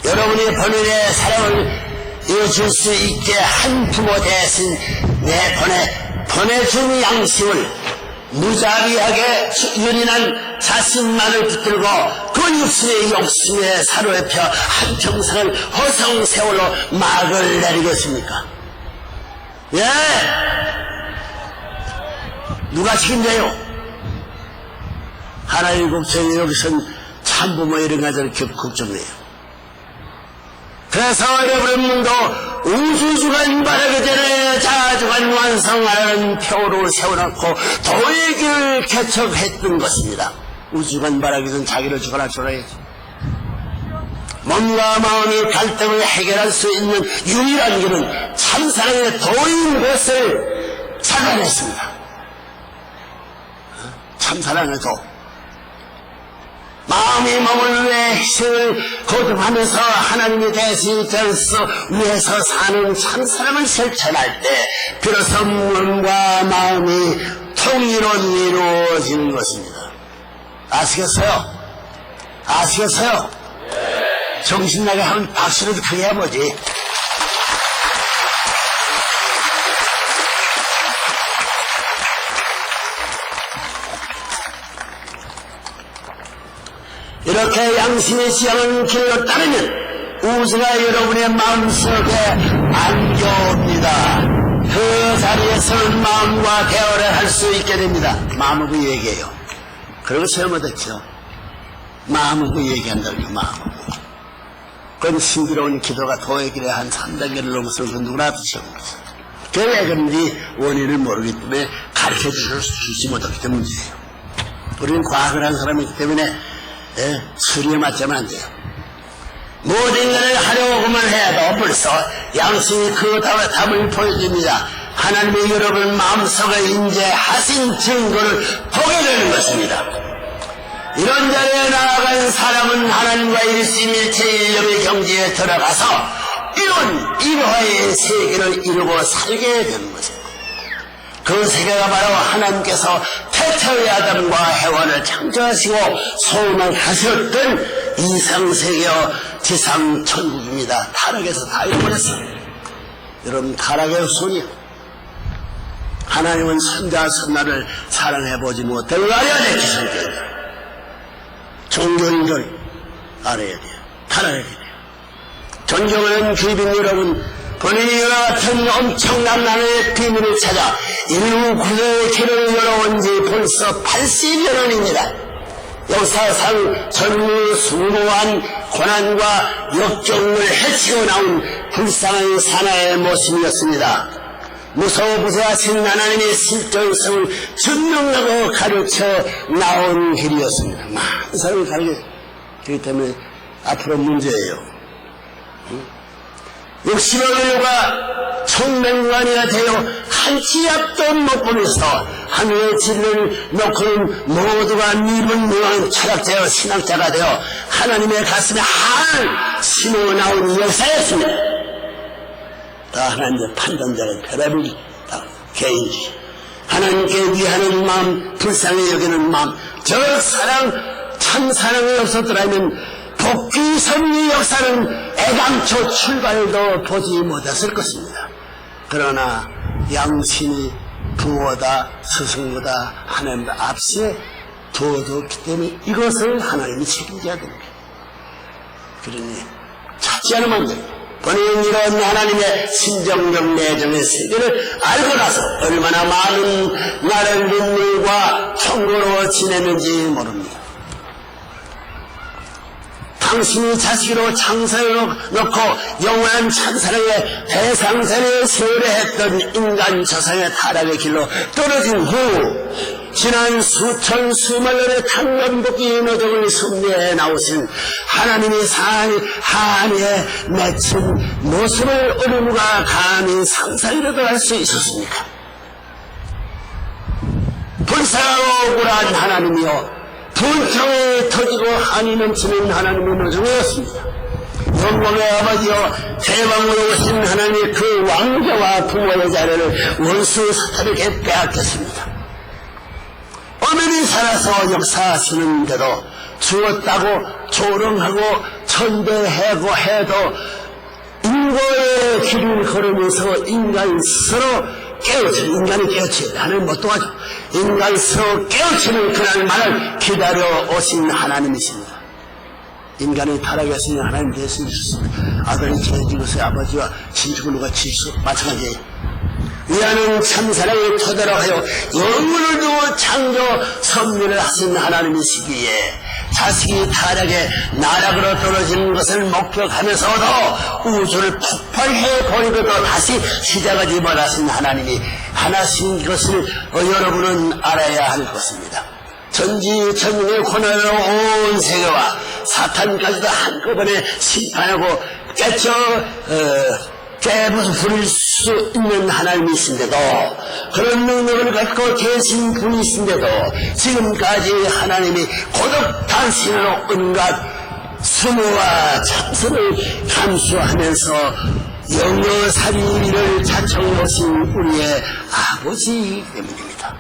여러분이 본인의 사랑을 이어줄 수 있게 한 부모 대신 보내준 양심을 무자비하게 유린한 자신만을 붙들고 그 육신의 욕심에 사로잡혀 한평생을 허송세월로 막을 내리겠습니까? 예! 누가 책임져요? 하나님 걱정이 여기선 참부모 이런 가지를 걱정해요. 그래서 여러분도 우주주간 바라기 전에 자주간 완성하라는 표로 세워놓고 도의 길을 개척했던 것입니다. 우주주간 바라기 전 자기를 죽어라 줘야지. 몸과 마음이 갈등을 해결할 수 있는 유일한 길은 참사랑의 도인 것을 찾아냈습니다. 참사랑의 도. 마음이 몸을 위해 희생을 거듭하면서 하나님의 대신자로서 위해서 사는 참사랑을 실천할 때 비로소 몸과 마음이 통일로 이루어지는 것입니다. 아시겠어요? 아시겠어요? 정신나게 하면 박수를 크게 해보지. 이렇게 양심의 지향하는 길로 따르면 우주가 여러분의 마음속에 안겨옵니다. 그 자리에서 마음과 대화를 할 수 있게 됩니다. 마음하고 얘기해요. 그리고 제가 못했죠. 마음하고 얘기한다고요. 마음하고. 그건 신비로운 기도가 도의 길에 한 3단계를 넘어서 그 누구나도 시험했어요. 그게 왜 그런지 원인을 모르기 때문에 가르쳐 주지 못하기 때문이에요. 우리는 과학을 한 사람이기 때문에 수리에 맞자면 안 돼요. 모든 일을 하려고만 해도 벌써 양심이 그 답을 보여줍니다. 하나님이 여러분 마음속에 인재하신 증거를 보게 되는 것입니다. 이런 자리에 나아간 사람은 하나님과 일심일체일념의 경지에 들어가서 이런 일화의 세계를 이루고 살게 되는 것입니다. 그 세계가 바로 하나님께서 태초의 아담과 해와를 창조하시고 소원하셨던 이상세계와 지상천국입니다. 타락에서 다 잃어버렸어요. 여러분, 타락의 손이요. 하나님은 선자 선나를 사랑해보지 못하고 알아야 돼. 기성교회는 존경인 걸 알아야 돼요. 타락해야 돼요. 존경하는 귀빈 여러분, 본인이 이와 같은 엄청난 나라의 비밀을 찾아 인류 구조의 길을 열어온 지 벌써 80여 년입니다. 역사상 전무 숭고한 고난과 역경을 헤치고 나온 불쌍한 사나이의 모습이었습니다. 무소부재하신 하나님의 실존성을 증명하고 가르쳐 나온 길이었습니다. 많은 사람이 가르쳤기 때문에 앞으로 문제예요. 60여 인류가 청맹관이가 되어 한치 앞도 못 보면서 하늘의 진리를 놓고는 모두가 미분명한 철학자와 신학자가 되어 하나님의 가슴에 한을 심어 나온 역사였습니다. 다 하나님의 판단자의 별의별 개인주의, 하나님께 위하는 마음, 불쌍히 여기는 마음, 저 사랑, 참 사랑이 없었더라면 복귀 섭리 역사는 애당초 출발도 보지 못했을 것입니다. 그러나 양심이 부모다 스승보다 하나님 앞에 두어졌기 때문에 이것을 하나님이 책임져야 됩니다. 그러니 찾지 않으면 안 됩니다. 본인 이런 하나님의 신정적 내정의 세계를 알고 나서 얼마나 많은 나를 눈물과 청구로 지냈는지 모릅니다. 당신이 자식으로 창설해놓고 영원한 참사랑의 대상선에 세월에 했던 인간 저상의 타락의 길로 떨어진 후 지난 수천 수만 년의 탄감복기 노동을 숭배해 나오신 하나님이 한에 맺힌 모습을 어느 누가 감히 상상이라도 할 수 있었습니까? 불쌍하고 억울한 하나님이여, 분통에 터지고 한이 넘치는 하나님의 노정이었습니다. 영광의 아버지여, 대왕으로 오신 하나님의 그 왕자와 부모의 자리를 원수 사탄에게 빼앗겼습니다. 엄연히 살아서 역사하시는데도 죽었다고 조롱하고 천대하고 해도 인고의 길을 걸으면서 인간 스스로 깨우치는, 인간이 깨우쳐야 돼. 하나님 못 도와줘. 인간 스스로 깨우치는 그날만을 기다려 오신 하나님이십니다. 인간이 타락했으니 하나님 대신 주셨습니다. 아들이 죄 지고서 아버지와 친척을 누가 지수 마찬가지예요. 위하는 참사랑을 토대로 하여 영혼을 두고 창조 섭리를 하신 하나님이시기에 자식이 타락에 나락으로 떨어지는 것을 목격하면서도 우주를 폭발해 버리고도 다시 시작하지 못하신 하나님이 하나신 것을 여러분은 알아야 할 것입니다. 전지전능의 고난으로 온 세계와 사탄까지도 한꺼번에 심판하고 부릴 수 있는 하나님이신데도, 그런 능력을 갖고 계신 분이신데도 지금까지 하나님이 고독 단신으로 온갖 수모와 참선을 감수하면서 영어살이를 자청하신 우리의 아버지이기 때문입니다.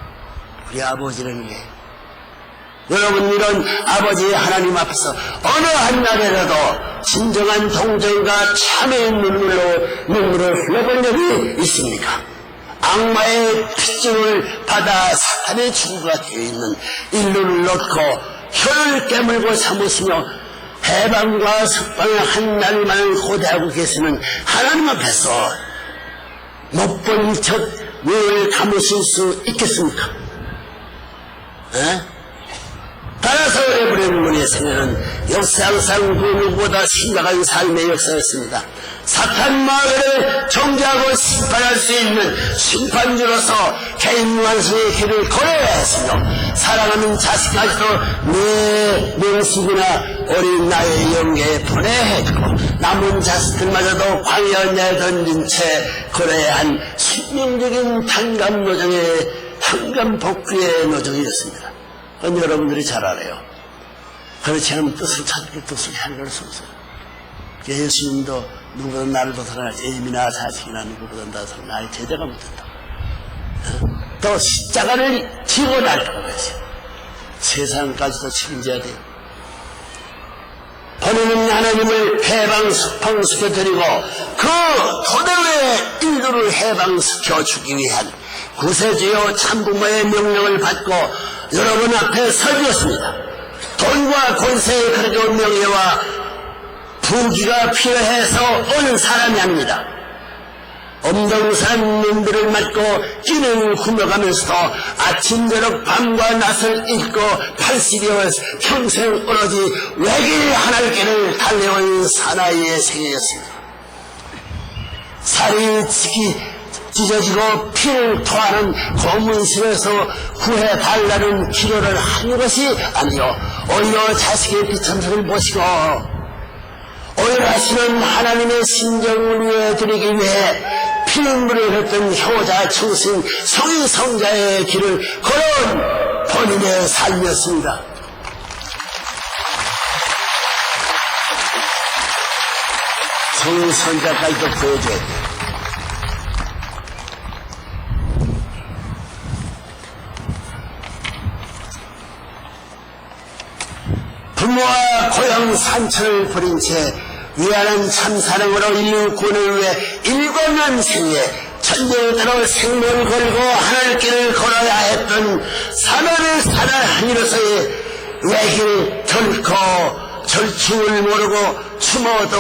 우리 아버지는 왜? 여러분, 이런 아버지 하나님 앞에서 어느 한날에라도 진정한 동정과 참의 눈물을 흘려본 적이 있습니까? 악마의 핏증을 받아 사탄의 주가 되어 있는 인류를 놓고 혀를 깨물고 삼으시며 해방과 석방을 한 날만을 고대하고 계시는 하나님 앞에서 못 본 척 눈을 감으실 수 있겠습니까? 따라서 에브레임 문의 생애는 역사상 그 누구보다 심각한 삶의 역사였습니다. 사탄 마귀를 정죄하고 심판할 수 있는 심판주로서 개인 완성의 길을 걸어야 했으며, 사랑하는 자식까지도 내 명식이나 어린 나의 영계에 보내야 했고, 남은 자식들마저도 광야 내던진 채 걸어야 한 숙명적인 탄감 복귀의 노정이었습니다. 그건 여러분들이 잘 알아요. 그렇지 않으면 뜻을 찾고 뜻을 향할 수 없어요. 예수님도 누구보다 나를 더 사랑하지, 애미나 자식이나 누구보다 더 나의 제자가 못된다. 또 십자가를 지고 날까고 그랬어요. 세상까지도 책임져야 돼요. 본인은 하나님을 해방시켜드리고 그 도대의 인류를 해방시켜주기 위한 구세주요 참부모의 명령을 받고 여러분 앞에 서주었습니다. 돈과 권세의 그리고 명예와 부귀가 필요해서 온 사람이 아닙니다. 엄동산 놈들을 맞고 끼는 굶어가면서도 아침저녁 밤과 낮을 잊고 80여 평생 오로지 외길 하늘길을 달려온 사나이의 생애였습니다. 살이 찢어지고 피를 토하는 고문실에서 구해달라는 기도를 하는 것이 아니요, 오히려 자식의 비참성을 보시고 오일하시는 하나님의 심정을 위해 드리기 위해 피눈물을 흘렸던 효자 충신 성인 성자의 길을 걸어온 본인의 삶이었습니다. 성인 성자까지도 보여줘야 돼요. 부모와 고향 산천을 버린 채 위안한 참사랑으로 인류 구원을 위해 일관한 생에 전쟁을 따라 생명을 걸고 하늘길을 걸어야 했던 사나를 사나한 이로서의 외길 결코 절충을 모르고 추모도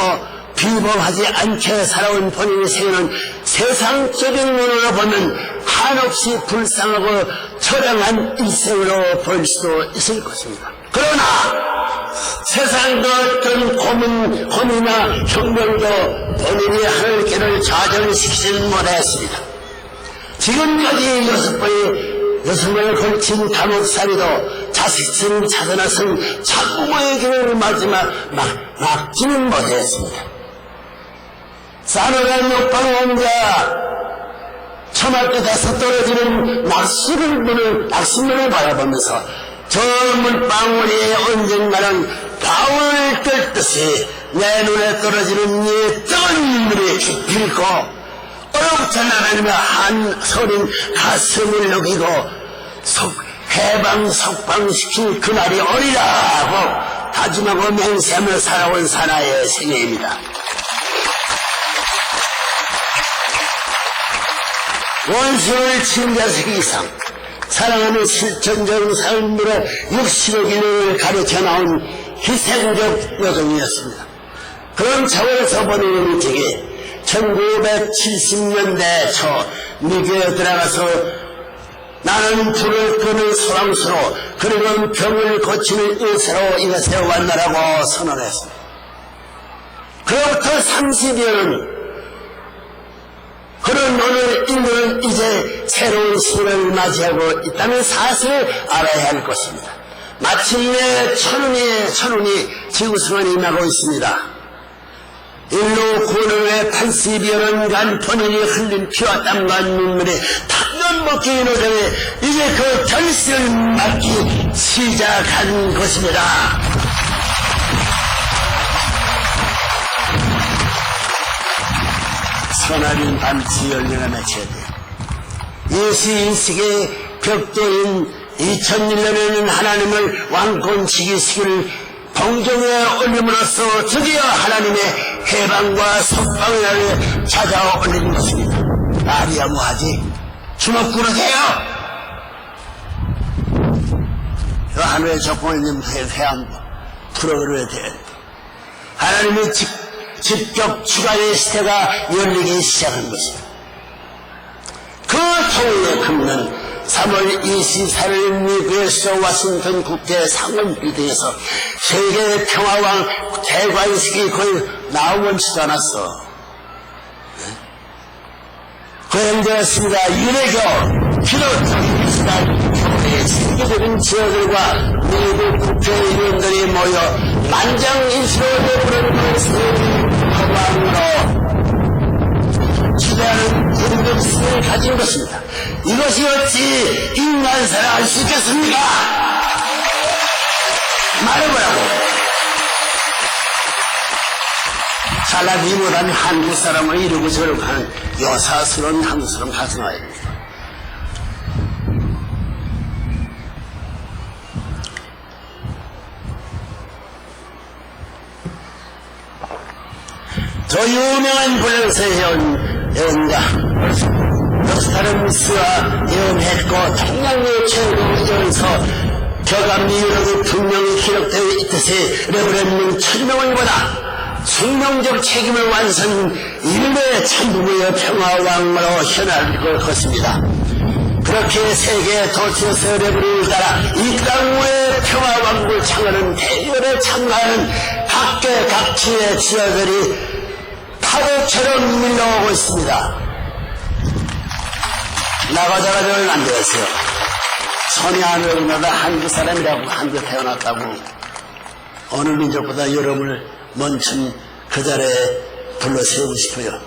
비범하지 않게 살아온 본인의 생애는 세상적인 눈으로 보면 한없이 불쌍하고 처량한 일생으로 볼 수도 있을 것입니다. 그러나 세상도 어떤 고민이나 혁명도 본인이 하늘길을 좌절시키지는 못했습니다. 지금까지 6번을 걸친 감옥살이도 자식승 자선하선 참부모의 길을 막지는 못했습니다. 싸늘한 욕방 혼자 처마 끝에서 떨어지는 낚싯물을 바라보면서 저 물방울이 언젠가는 바울 뜰듯이 내 눈에 떨어지는 이 뜨거운 물이 깊이고 얼어붙어 나가며 한 서린 가슴을 녹이고 석방시킬 그날이 오리라고 다짐하고 맹세하며 살아온 사나이의 생애입니다. 원수를 친 자식 이상 사랑하는 실천적 삶으로 육신의 기능을 가르쳐 나온 희생적 여정이었습니다. 그런 차원에서 보는 일찍이 1970년대 초 미국에 들어가서 나는 불을 끄는 소랑수로 그리고 병을 고치는 의사로 이것에 왔나라고 선언했습니다. 그로부터 30여년 그런 오늘 인류는 이제 새로운 시대를 맞이하고 있다는 사실을 알아야 할 것입니다. 마침내 천운이 지구승을 임하고 있습니다. 일로 구원을 위해 80여 년간 본인이 흘린 피와 땀과 눈물에 탕전 먹기 노정에 이제 그 결실을 맞기 시작한 것입니다. 선하린 밤치 열려나 맺혀야 돼. 21세기의 벽돌인 2001년에는 하나님을 왕권지기 시기를 봉정에 올림으로써 드디어 하나님의 해방과 석방의 날에 찾아와 올리는 것입니다. 말이야 뭐하지? 주먹 부르세요. 하늘의 적공을 해야 풀어버려야 돼. 하나님의 직격 추가의 시대가 열리기 시작한 것입니다. 그 통일의 금년 3월 24일 미국에서 워싱턴 국제 상원빌딩에서 세계 평화왕 대관식이 거의 나오지도 않았어. 거행되었습니다. 유대교, 기독교, 이스라엘, 교회의 세계적인 지역들과 미국 국회의원들이 모여 만장일치로 내부를 세계 평화왕으로 기대하는 공동성을 가진 것입니다. 이것이 어찌 인간사를 할 수 있겠습니까? 말해보라고. 잘나지 못한 한국 사람을 이루고 저러고 하는 여사스러운 한국 사람 가슴하야 됩니다. 저 유명한 불량서의 예언가 노스타르무스와 예언했고 청량리의 최고 예언서 격암리 유럽이 분명히 기록되어 있듯이 레브렌는 천명을보다 숙명적 책임을 완성 인류의 천부의 평화왕으로 현할 것입니다. 그렇게 세계 도시에서 레브렌을 따라 이 땅의 평화왕국을 창하는 대열에 참가하는 각계각지의 지어들이 파도처럼 밀려오고 있습니다. 나가자가자는 안 되었어요. 손이 하늘나라 한국 사람이라고 한국에 태어났다고 어느 민족보다 여러분을 먼천 그 자리에 불러 세우고 싶어요.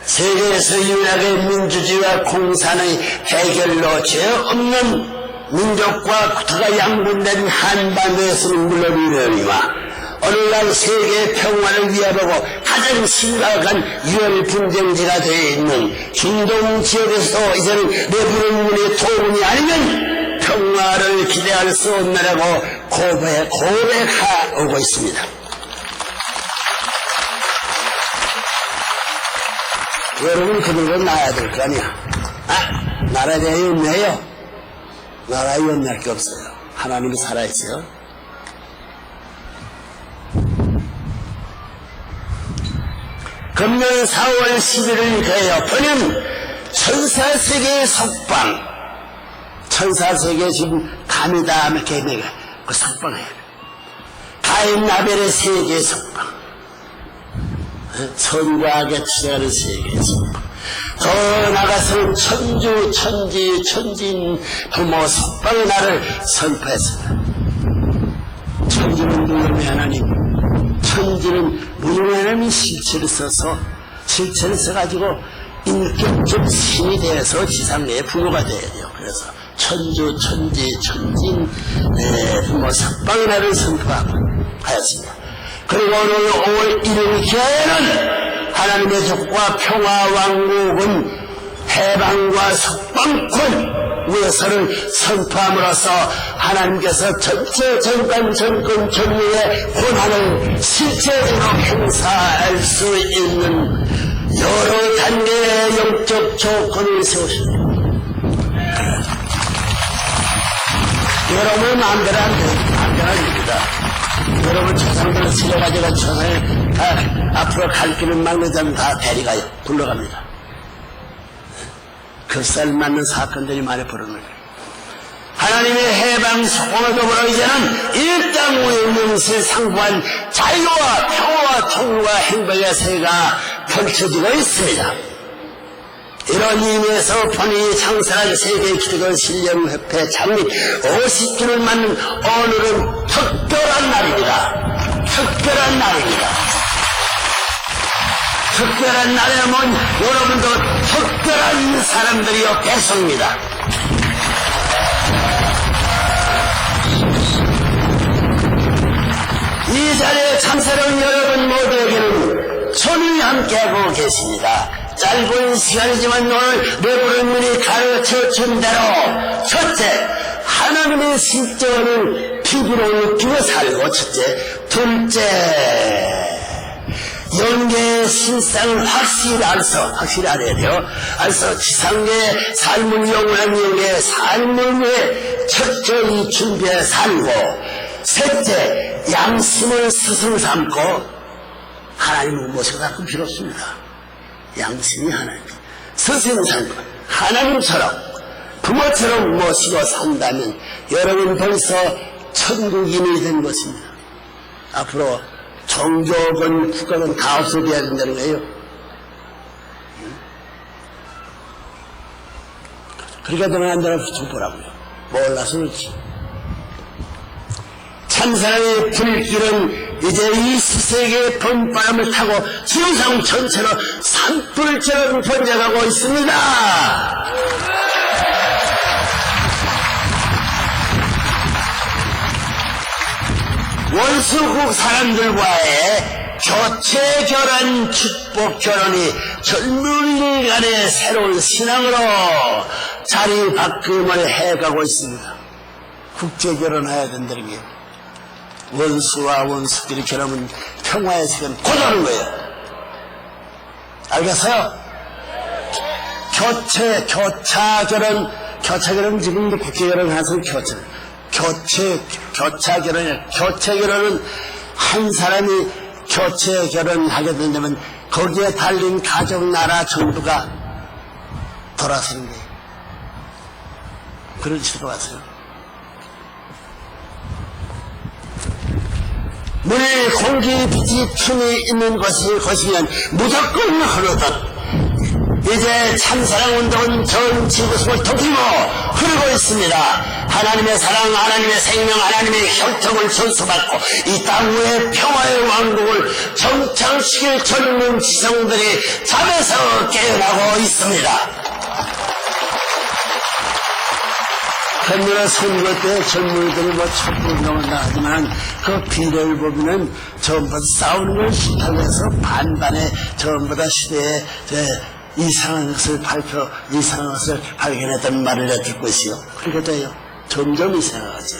세계에서 유일하게 민주주의와 공산의 해결로 죄 없는 민족과 국토가 양분된 한반도에서는 물론이려니와 오늘날 세계 평화를 위협하고 가장 심각한 유혈 분쟁지가 되어 있는 중동 지역에서 이제는 레브론군의 토군이 아니면 평화를 기대할 수 없느라고 고백하고 있습니다. 여러분 그들은 나야 될 거 아니야. 나라에 대해 연매요. 나라에 연매할 게 없어요. 하나님이 살아있어요. 금년 4월 11일 그예요. 번연 천사세계의 석방. 천사세계 지금 감이다 이렇게 내가 그 석방해야 돼. 가인 나벨의 세계의 석방. 선과 악의 추대하는 세계의 석방. 더 나가서는 천주, 천지, 천진 부모 석방의 날을 선포했습니다. 천주는 무념의 하나님, 천지는 무념의 하나님이 실체를 써가지고 인격적 신이 되어서 지상내의 부모가 되어야 돼요. 그래서 천주, 천지, 천진 부모 석방의 날을 선포하고 하였습니다. 그리고 오늘 5월 1일 기하에는 하나님의 적과 평화왕국은 해방과 석방권 무엇을 선포함으로써 하나님께서 전체 정권 전류의 권한을 실제적으로 행사할 수 있는 여러 단계의 영적 조건을 세우십니다. 여러분 마음대로 안 됩니다. 여러분 조상들 세려가지고 조상을 앞으로 갈 길을 막는 자는 다 데리가요. 불러갑니다. 그 쌀 맞는 사건들이 많이 벌어져요. 하나님의 해방 소원을 더불어 이제는 이 땅 위에 명세 상부한 자유와 평화와 통과 행복의 세계가 펼쳐지고 있습니다. 이런 의미에서 본인이 창설한 세계 기독교 신령협회 창립 50주를 맞는 오늘은 특별한 날입니다. 특별한 날입니다. 특별한 날에 온 여러분도 특별한 사람들이요 배송입니다. 이 자리에 참새로운 여러분 모두에게는 손을 함께하고 계십니다. 짧은 시간이지만 오늘 내부른들이 가르쳐준 대로 첫째, 하나님의 실정을 피부로 느끼고 살고 첫째, 둘째, 영계의 실상을 확실히 알아야 돼요. 알아서 지상계의 삶을 영원한 영계의 삶을 위해 철저히 준비해 살고, 셋째, 양심을 스승 삼고 하나님을 모시고 닦고 필요 없습니다. 양심이 하나님 스승 삼고 하나님처럼 부모처럼 모시고 산다면 여러분 벌써 천국인이 된 것입니다. 앞으로 종교건 국가건 다 없어져야 된다는 거예요. 그러니까 너는 안 되나 붙여보라고요. 몰라서 그렇지. 참사랑의 불길은 이제 이 수세계의 봄바람을 타고 지구상 전체로 산불처럼 번져가고 있습니다. 원수국 사람들과의 교체결혼 축복결혼이 젊은이들 간의 새로운 신앙으로 자리바꿈을 해가고 있습니다. 국제결혼해야 된다는 게 원수와 원수끼리 결혼하면 평화의 세계는 고도는 거예요. 알겠어요? 교차결혼 지금도 국제결혼 하서 교차결혼이에요. 교체결혼은 한 사람이 교체결혼을 하게 된다면 거기에 달린 가족, 나라, 정부가 돌아서는 거예요. 그런 식으로 왔어요. 물, 공기, 빛이, 틈이 있는 것이면 무조건 흐르듯 이제 참사랑운동은 전 지구상을 통틀고 흐르고 있습니다. 하나님의 사랑, 하나님의 생명, 하나님의 혈통을 전수받고 이 땅 위에 평화의 왕국을 정착시킬 젊은 지성들이 잠에서 깨어나고 있습니다. 옛날에 선거 때 젊은이들이 촛불운동을 나가지만 그 비례를 보면은 전부 다 싸우는 걸 싫다고 해서 반반에 전부 다 시대에 이상한 것을 발견했다는 말을 내가 듣고 있어요. 그렇게 돼요. 점점 이상하죠.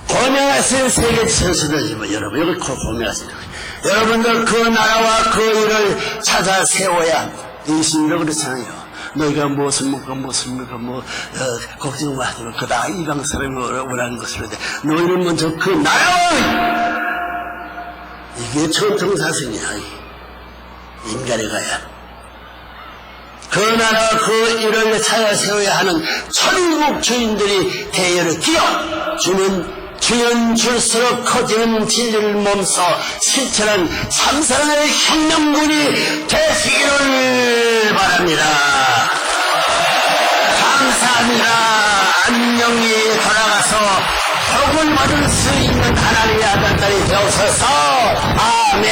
고명하신 세계 선수들이지만 여러분, 여기 고명하신 여러분들 그 나라와 그 일을 찾아 세워야 합니다. 예수님도 그렇잖아요. 너희가 무엇을 먹고 걱정 마지 마. 그다 이방 사람이 원하는 것을 해. 너희는 먼저 그 나라와 이게 전통사상이야. 인간에 가야 그 나라와 그 일을 찾아 세워야 하는 천국 주인들이 대열을 끼어 주는 줄수록 커지는 진리를 몸소 실천한 참사랑의 혁명군이 되시기를 바랍니다. 감사합니다. 안녕히 돌아가서 복을 받을 수 있는 하나님의 아들, 딸이 되옵소서. 아멘.